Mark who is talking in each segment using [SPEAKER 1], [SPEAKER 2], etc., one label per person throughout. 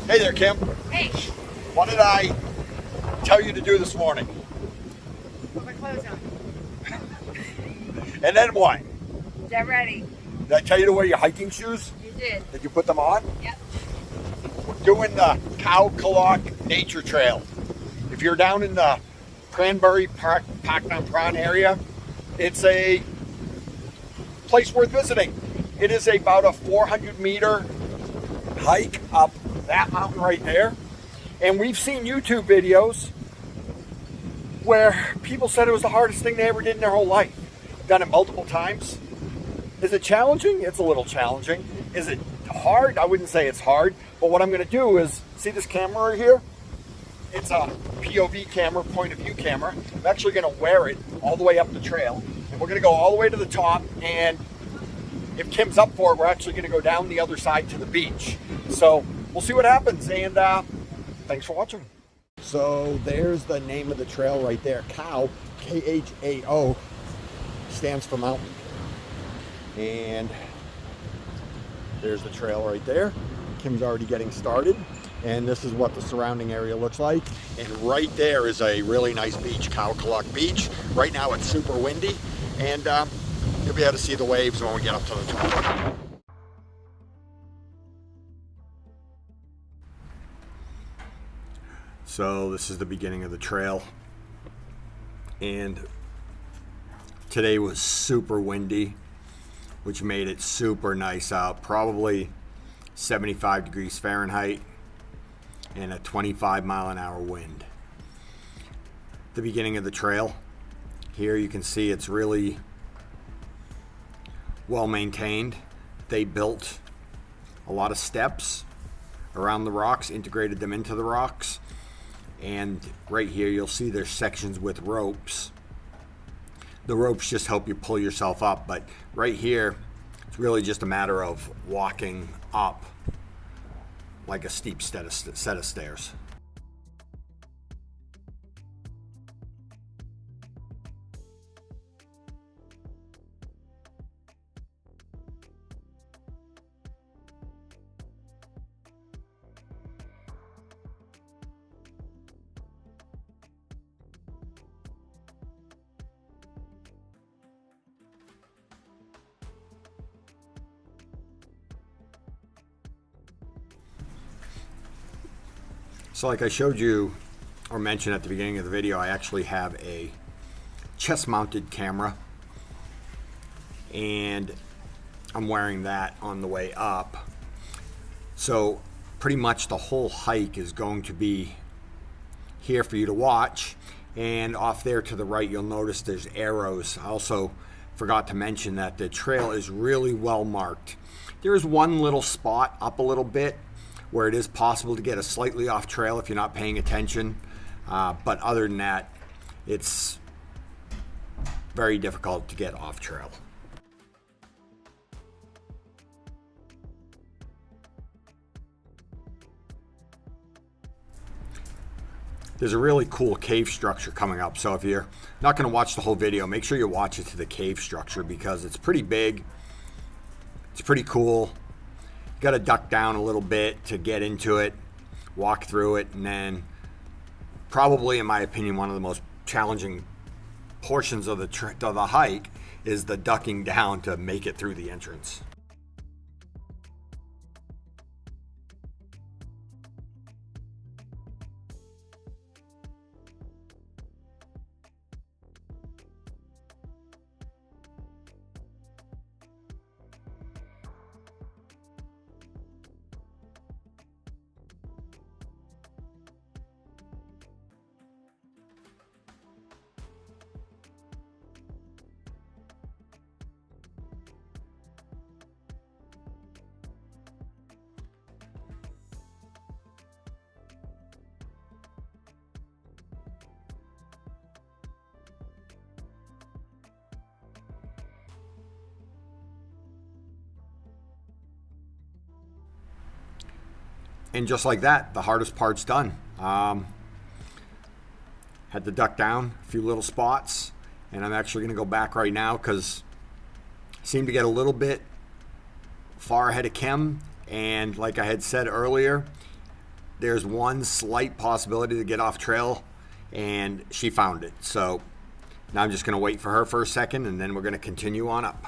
[SPEAKER 1] Hey there, Kim.
[SPEAKER 2] Hey,
[SPEAKER 1] What did I tell you to do this morning?
[SPEAKER 2] put my clothes on.
[SPEAKER 1] And then what?
[SPEAKER 2] Get ready.
[SPEAKER 1] Did I tell you to wear your hiking shoes?
[SPEAKER 2] You did.
[SPEAKER 1] Did you put them on?
[SPEAKER 2] Yep.
[SPEAKER 1] We're doing the Khao Kalok Nature Trail. If you're down in the Pranburi, Pak Nam Pran area, it's a place worth visiting. It is about a 400-meter hike up that mountain right there. And we've seen YouTube videos where people said it was the hardest thing they ever did in their whole life. Done it multiple times. Is it challenging? It's a little challenging. Is it hard? I wouldn't say it's hard. But what I'm going to do is, see this camera right here? It's a POV camera, point of view camera. I'm actually going to wear it all the way up the trail. And we're going to go all the way to the top. And if Kim's up for it, we're actually going to go down the other side to the beach. So we'll see what happens. And thanks for watching. So there's the name of the trail right there. Khao, K-H-A-O, stands for mountain. And there's the trail right there. Kim's already getting started. And this is what the surrounding area looks like. And right there is a really nice beach, Khao Kalok Beach. Right now it's super windy. And you'll be able to see the waves when we get up to the top. So this is the beginning of the trail. And today was super windy, which made it super nice out. Probably 75 degrees Fahrenheit and a 25-mile-an-hour wind. The beginning of the trail. Here you can see it's really well maintained. They built a lot of steps around the rocks, integrated them into the rocks. And right here you'll see there's sections with ropes. The ropes just help you pull yourself up, but right here it's really just a matter of walking up like a steep set of stairs. So like I showed you or mentioned at the beginning of the video, I actually have a chest-mounted camera, and I'm wearing that on the way up. So pretty much the whole hike is going to be here for you to watch. And off there to the right, you'll notice there's arrows. I also forgot to mention that the trail is really well marked. There is one little spot up a little bit where it is possible to get a slightly off trail if you're not paying attention. But other than that, it's very difficult to get off trail. There's a really cool cave structure coming up. So if you're not gonna watch the whole video, make sure you watch it to the cave structure because it's pretty big. It's pretty cool. You got to duck down a little bit to get into it, walk through it, and then probably, in my opinion, one of the most challenging portions of the hike is the ducking down to make it through the entrance. And just like that, the hardest part's done. Had to duck down a few little spots, and I'm actually going to go back right now because I seem to get a little bit far ahead of Kim. And like I had said earlier, there's one slight possibility to get off trail, and she found it. So now I'm just going to wait for her for a second, and then we're going to continue on up.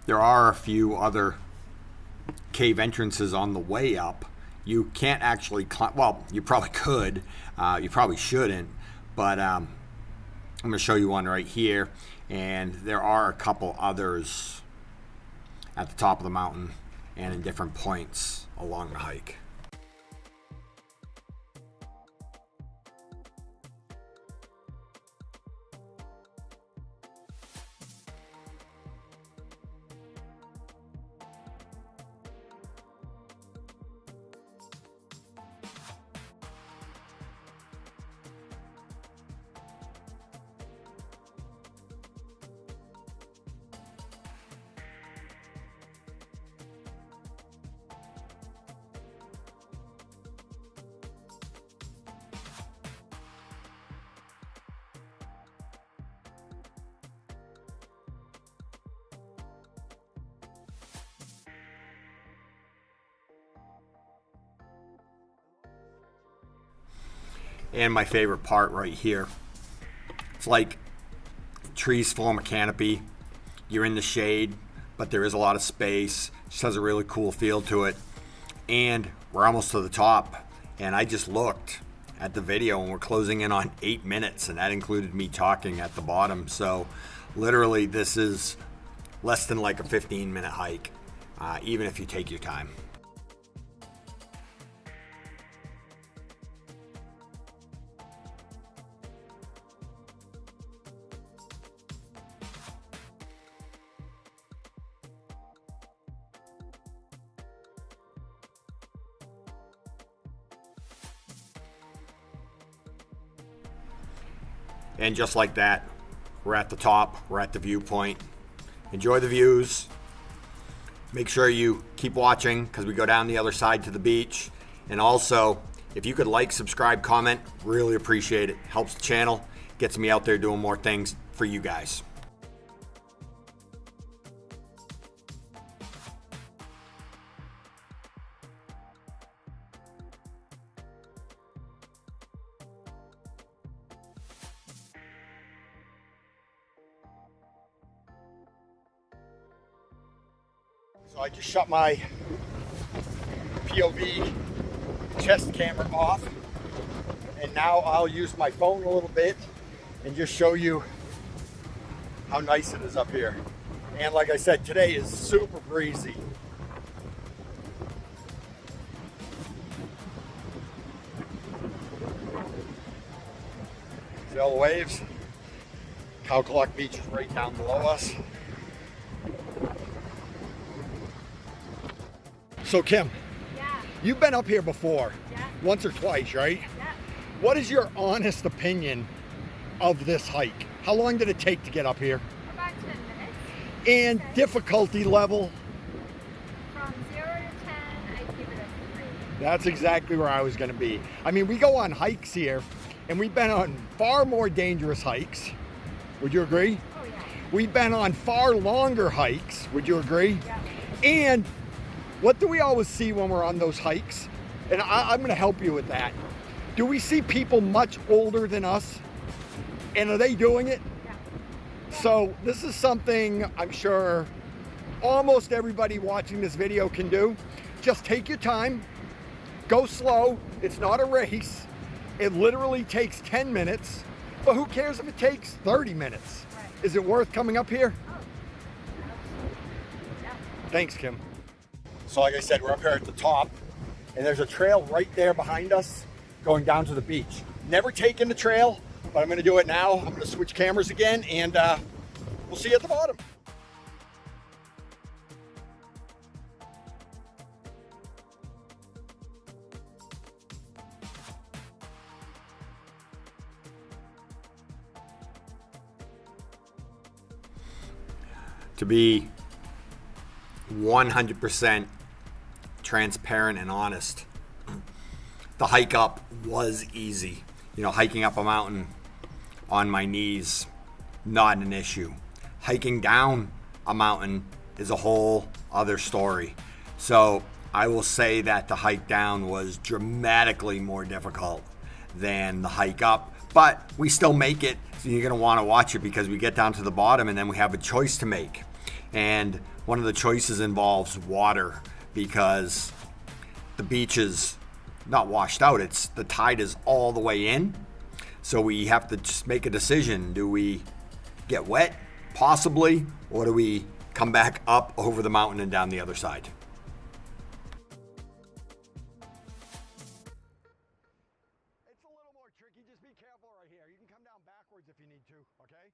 [SPEAKER 1] There are a few other cave entrances on the way up. You can't actually climb, well, you probably could, you probably shouldn't, but I'm going to show you one right here, and there are a couple others at the top of the mountain and in different points along the hike. And my favorite part right here, it's like trees form a canopy. You're in the shade, but there is a lot of space. Just has a really cool feel to it. And we're almost to the top. And I just looked at the video, and we're closing in on 8 minutes, and that included me talking at the bottom. So literally this is less than like a 15-minute hike, even if you take your time. And just like that, we're at the top, we're at the viewpoint. Enjoy the views. Make sure you keep watching because we go down the other side to the beach. And also, if you could like, subscribe, comment, really appreciate it. Helps the channel, gets me out there doing more things for you guys. So I just shut my POV chest camera off, and now I'll use my phone a little bit and just show you how nice it is up here. And like I said, today is super breezy. See all the waves? Khao Kalok Beach is right down below us. So Kim,
[SPEAKER 2] Yeah.
[SPEAKER 1] you've been up here before,
[SPEAKER 2] Yeah.
[SPEAKER 1] once or twice, right?
[SPEAKER 2] Yeah.
[SPEAKER 1] What is your honest opinion of this hike? How long did it take to get up here?
[SPEAKER 2] About 10 minutes.
[SPEAKER 1] And
[SPEAKER 2] Okay.
[SPEAKER 1] difficulty level?
[SPEAKER 2] From 0 to 10, I'd give it a 3.
[SPEAKER 1] That's exactly where I was going to be. I mean, we go on hikes here, and we've been on far more dangerous hikes. Would you agree?
[SPEAKER 2] Oh, yeah.
[SPEAKER 1] We've been on far longer hikes. Would you agree?
[SPEAKER 2] Yeah.
[SPEAKER 1] And what do we always see when we're on those hikes? And I'm going to help you with that. Do we see people much older than us? And are they doing it?
[SPEAKER 2] Yeah.
[SPEAKER 1] So this is something I'm sure almost everybody watching this video can do. Just take your time, go slow. It's not a race. It literally takes 10 minutes, but who cares if it takes 30 minutes?
[SPEAKER 2] Right.
[SPEAKER 1] Is it worth coming up here?
[SPEAKER 2] Oh, absolutely. Yeah.
[SPEAKER 1] Thanks, Kim. So like I said, we're up here at the top, and there's a trail right there behind us going down to the beach. Never taken the trail, but I'm gonna do it now. I'm gonna switch cameras again, and we'll see you at the bottom. To be 100% transparent and honest, the hike up was easy. You know, hiking up a mountain on my knees, not an issue. Hiking down a mountain is a whole other story. So I will say that the hike down was dramatically more difficult than the hike up, but we still make it. So you're gonna wanna watch it because we get down to the bottom and then we have a choice to make. And one of the choices involves water because the beach is not washed out. It's the tide is all the way in. So we have to just make a decision. Do we get wet? Possibly. Or do we come back up over the mountain and down the other side? It's a little more tricky. Just be careful right here. You can come down backwards if you need to, okay?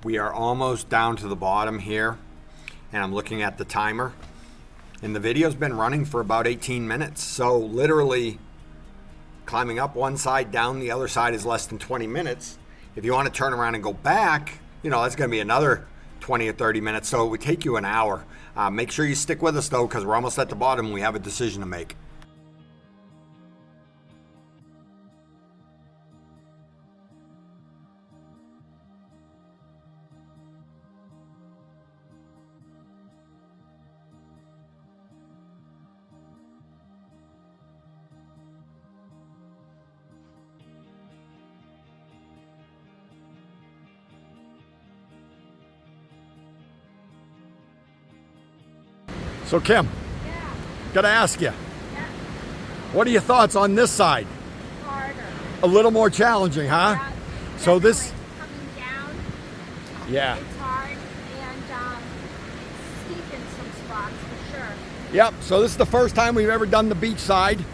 [SPEAKER 1] We are almost down to the bottom here, and I'm looking at the timer, and the video's been running for about 18 minutes. So literally climbing up one side, down the other side is less than 20 minutes. If you want to turn around and go back, you know, that's going to be another 20 or 30 minutes. So it would take you an hour. Make sure you stick with us though, because we're almost at the bottom and we have a decision to make. So Kim,
[SPEAKER 2] Yeah.
[SPEAKER 1] gotta ask you,
[SPEAKER 2] Yeah.
[SPEAKER 1] what are your thoughts on this side?
[SPEAKER 2] Harder.
[SPEAKER 1] A little more challenging, huh?
[SPEAKER 2] Yeah,
[SPEAKER 1] So this,
[SPEAKER 2] definitely coming down,
[SPEAKER 1] yeah.
[SPEAKER 2] it's hard, and it's steep in some spots for sure.
[SPEAKER 1] Yep, so this is the first time we've ever done the beach side,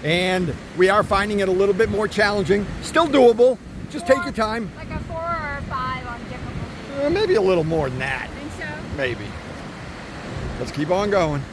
[SPEAKER 1] and we are finding it a little bit more challenging. Still doable, just take your time.
[SPEAKER 2] Like a 4 or a 5 on difficulty.
[SPEAKER 1] Maybe a little more than that,
[SPEAKER 2] Think so?
[SPEAKER 1] maybe. Let's keep on going.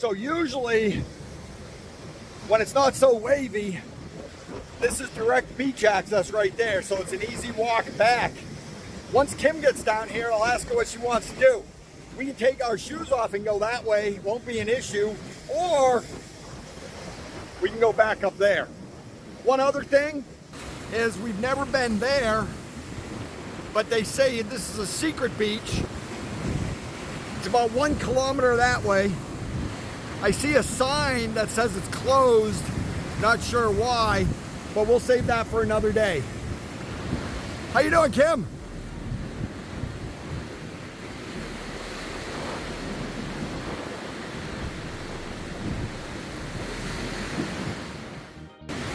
[SPEAKER 1] So usually, when it's not so wavy, this is direct beach access right there, so it's an easy walk back. Once Kim gets down here, I'll ask her what she wants to do. We can take our shoes off and go that way, won't be an issue, or we can go back up there. One other thing is we've never been there, but they say this is a secret beach. It's about 1 kilometer that way. I see a sign that says it's closed, not sure why, but we'll save that for another day. How you doing, Kim?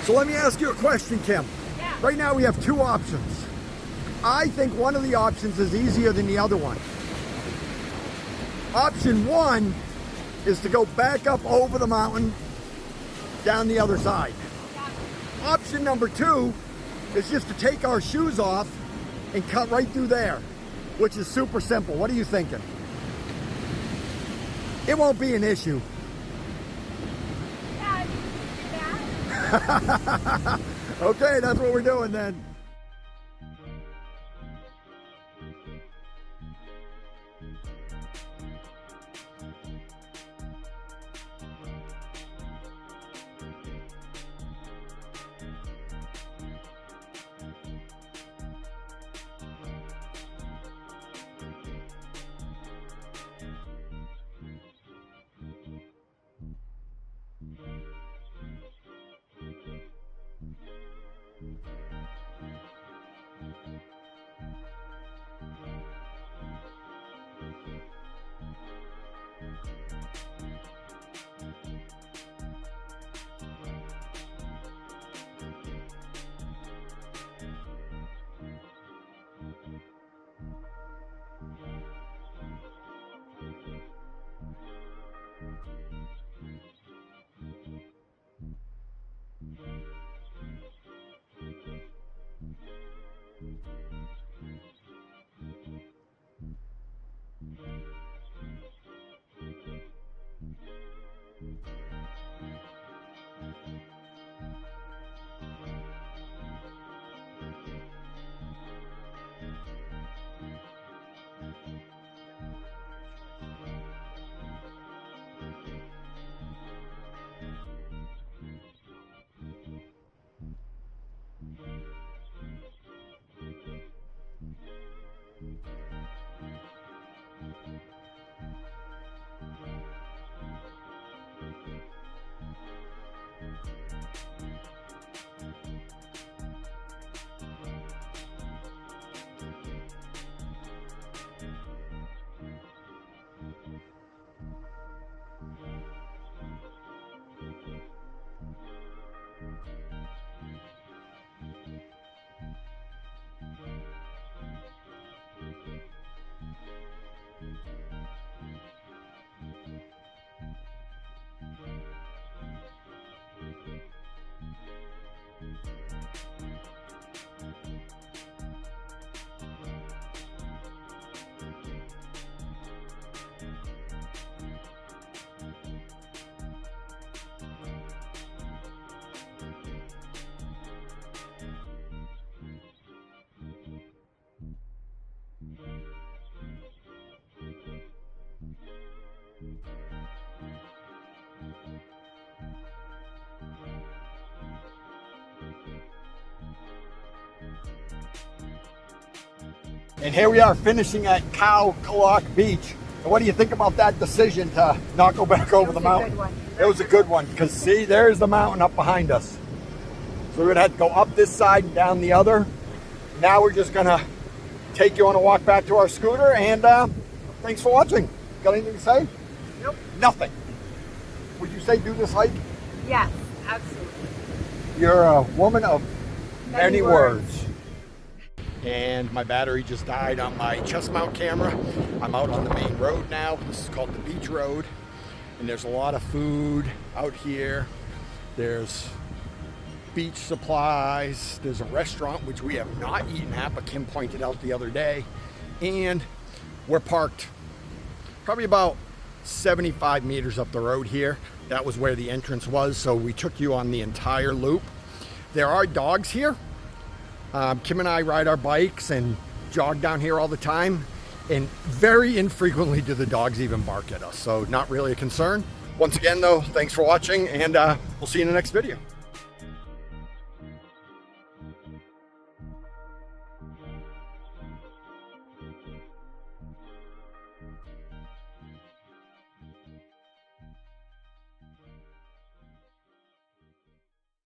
[SPEAKER 1] So let me ask you a question, Kim.
[SPEAKER 2] Yeah.
[SPEAKER 1] Right now we have 2 options. I think one of the options is easier than the other one. Option 1 is to go back up over the mountain, down the other side.
[SPEAKER 2] Yeah.
[SPEAKER 1] Option number 2 is just to take our shoes off and cut right through there, which is super simple. What are you thinking? It won't be an issue.
[SPEAKER 2] Yeah, I think we can do that.
[SPEAKER 1] Okay, that's what we're doing then. And here we are finishing at Khao Kalok Beach. And what do you think about that decision to not go back over the mountain? It was a good one, because see, there's the mountain up behind us. So we're gonna have to go up this side and down the other. Now we're just gonna take you on a walk back to our scooter, and thanks for watching. Got anything to say?
[SPEAKER 2] Nope.
[SPEAKER 1] Nothing. Would you say do this hike?
[SPEAKER 2] Yes, absolutely.
[SPEAKER 1] You're a woman of many
[SPEAKER 2] Many
[SPEAKER 1] words. And my battery just died on my chest mount camera. I'm out on the main road now. This is called the beach road. And there's a lot of food out here. There's beach supplies. There's a restaurant, which we have not eaten at, but Kim pointed out the other day. And we're parked probably about 75 meters up the road here. That was where the entrance was, so we took you on the entire loop. There are dogs here. Kim and I ride our bikes and jog down here all the time, and very infrequently do the dogs even bark at us, so not really a concern. Once again though, thanks for watching, and we'll see you in the next video.